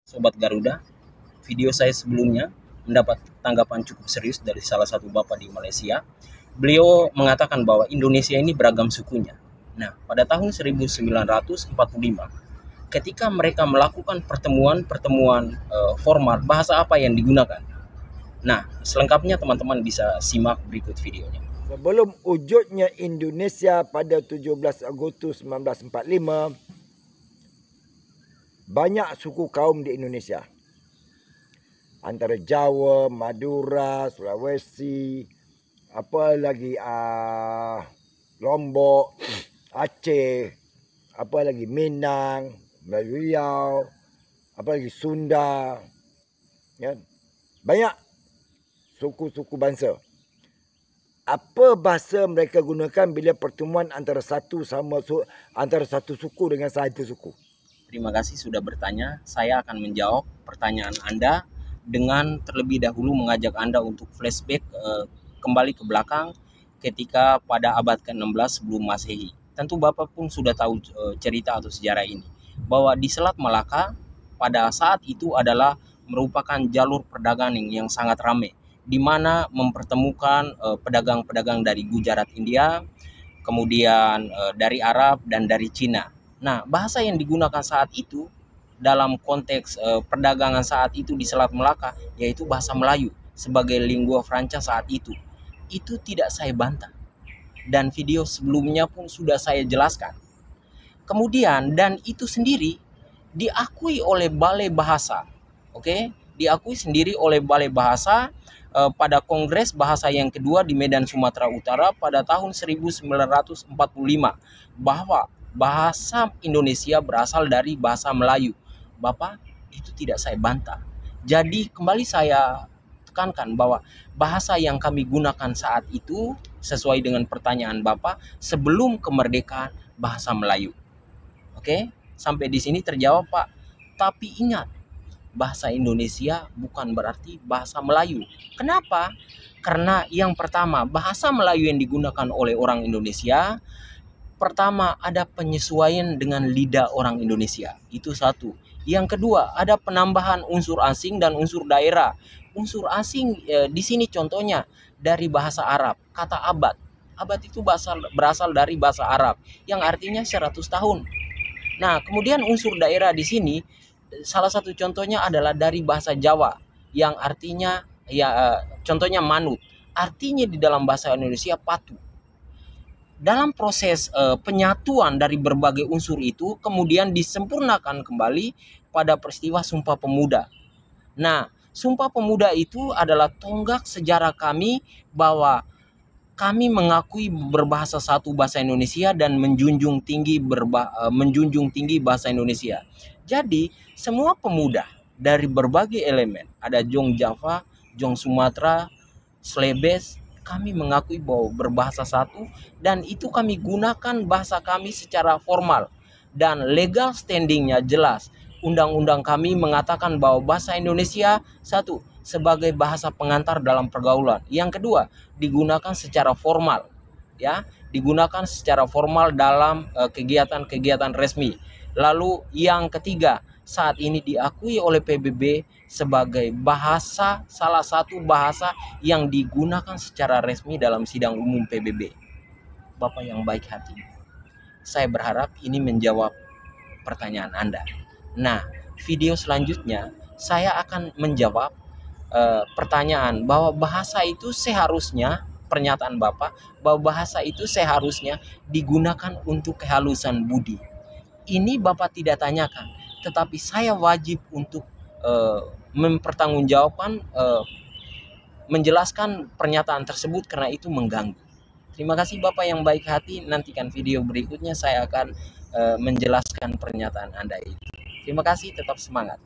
Sobat Garuda, video saya sebelumnya mendapat tanggapan cukup serius dari salah satu bapak di Malaysia. Beliau mengatakan bahwa Indonesia ini beragam sukunya. Nah, pada tahun 1945, ketika mereka melakukan pertemuan-pertemuan formal, bahasa apa yang digunakan? Nah, selengkapnya teman-teman bisa simak berikut videonya. Sebelum wujudnya Indonesia pada 17 Agustus 1945, banyak suku kaum di Indonesia. Antara Jawa, Madura, Sulawesi, apa lagi Lombok, Aceh, apa lagi Minang, Riau, apa lagi Sunda, ya. Banyak suku-suku bangsa. Apa bahasa mereka gunakan bila pertemuan antara satu suku dengan satu suku? Terima kasih sudah bertanya. Saya akan menjawab pertanyaan Anda dengan terlebih dahulu mengajak Anda untuk flashback kembali ke belakang ketika pada abad ke-16 sebelum Masehi. Tentu Bapak pun sudah tahu cerita atau sejarah ini, bahwa di Selat Malaka pada saat itu adalah merupakan jalur perdagangan yang sangat ramai, di mana mempertemukan pedagang-pedagang dari Gujarat India, kemudian dari Arab dan dari Cina. Nah, bahasa yang digunakan saat itu dalam konteks perdagangan saat itu di Selat Melaka yaitu bahasa Melayu sebagai lingua franca saat itu. Itu tidak saya bantah. Dan video sebelumnya pun sudah saya jelaskan. Kemudian dan itu sendiri diakui oleh Balai Bahasa. Oke, diakui sendiri oleh Balai Bahasa pada Kongres Bahasa yang kedua di Medan, Sumatera Utara pada tahun 1945 bahwa bahasa Indonesia berasal dari bahasa Melayu. Bapak, itu tidak saya bantah. Jadi kembali saya tekankan bahwa bahasa yang kami gunakan saat itu sesuai dengan pertanyaan Bapak sebelum kemerdekaan bahasa Melayu. Oke, sampai di sini terjawab Pak. Tapi ingat, bahasa Indonesia bukan berarti bahasa Melayu. Kenapa? Karena yang pertama, bahasa Melayu yang digunakan oleh orang Indonesia, pertama ada penyesuaian dengan lidah orang Indonesia. Itu satu. Yang kedua, ada penambahan unsur asing dan unsur daerah. Unsur asing di sini contohnya dari bahasa Arab, kata abad. Abad itu berasal dari bahasa Arab yang artinya 100 tahun. Nah, kemudian unsur daerah di sini salah satu contohnya adalah dari bahasa Jawa yang artinya contohnya manut. Artinya di dalam bahasa Indonesia patuh. Dalam proses penyatuan dari berbagai unsur itu kemudian disempurnakan kembali pada peristiwa Sumpah Pemuda. Nah, Sumpah Pemuda itu adalah tonggak sejarah kami bahwa kami mengakui berbahasa satu bahasa Indonesia dan menjunjung tinggi bahasa Indonesia. Jadi, semua pemuda dari berbagai elemen, ada Jong Java, Jong Sumatera, Slebes, kami mengakui bahwa berbahasa satu dan itu kami gunakan bahasa kami secara formal dan legal standingnya jelas. Undang-undang kami mengatakan bahwa bahasa Indonesia satu sebagai bahasa pengantar dalam pergaulan. Yang kedua, digunakan secara formal, ya, digunakan secara formal dalam kegiatan-kegiatan resmi. Lalu yang ketiga, saat ini diakui oleh PBB sebagai bahasa, salah satu bahasa yang digunakan secara resmi dalam sidang umum PBB. Bapak yang baik hati, saya berharap ini menjawab pertanyaan Anda. Nah, video selanjutnya saya akan menjawab pertanyaan bahwa bahasa itu seharusnya, pernyataan Bapak bahwa bahasa itu seharusnya digunakan untuk kehalusan budi. Ini Bapak tidak tanyakan, tetapi saya wajib untuk mempertanggungjawabkan, menjelaskan pernyataan tersebut karena itu mengganggu. Terima kasih Bapak yang baik hati. Nantikan video berikutnya saya akan menjelaskan pernyataan Anda itu. Terima kasih, tetap semangat.